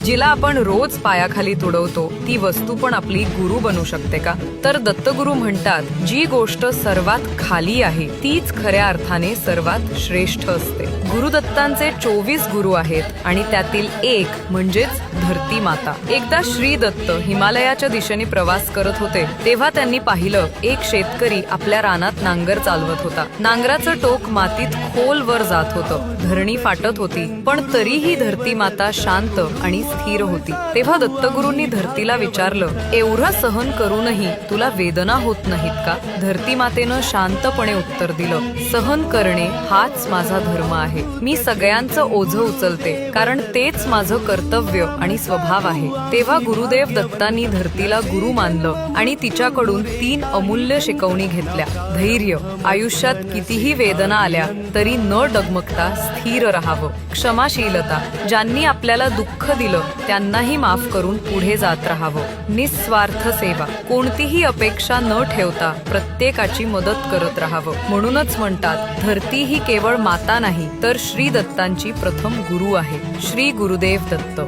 जिला आपण रोज पायाखाली तुडवतो ती वस्तू पण आपली गुरु बनू शकते का? तर दत्तगुरु म्हणतात, जी गोष्ट सर्वात खाली आहे तीच खऱ्या अर्थाने सर्वात श्रेष्ठ असते. गुरुदत्तांचे 24 गुरु आहेत आणि त्यातील एक म्हणजेच धरती माता. एकदा श्री दत्त हिमालयाच्या दिशेने प्रवास करत होते तेव्हा त्यांनी पाहिलं, एक शेतकरी आपल्या रानात नांगर चालवत होता. नांगराचं टोक मातीत खोलवर जात होतं. धरणी फाटत होती, पण तरीही धरती माता शांत आणि स्थिर होती. तेव्हा दत्तगुरूंनी धरतीला विचारलं, एवढं सहन करूनही तुला वेदना होत नाहीत का? धरती मातेनं शांतपणे उत्तर दिलं, सहन करणे हाच माझा धर्म आहे. मी सगळ्यांचं ओझं उचलते, कारण तेच माझं कर्तव्य आणि स्वभाव आहे. तेव्हा गुरुदेव दत्तांनी धरतीला गुरु मानलं आणि तिच्याकडून 3 अमूल्य शिकवणी घेतल्या. धैर्य, आयुष्यात कितीही वेदना आल्या तरी न डगमगता स्थिर राहावं. क्षमाशीलता, ज्यांनी आपल्याला दुःख दिलं त्यांनाही माफ करून पुढे जात राहावं. निस्वार्थ सेवा, कोणतीही अपेक्षा न ठेवता प्रत्येकाची मदत करत राहावं. म्हणूनच म्हणतात, धरती ही केवळ माता नाही तर श्री दत्तांची प्रथम गुरु आहे. श्री गुरुदेव दत्त.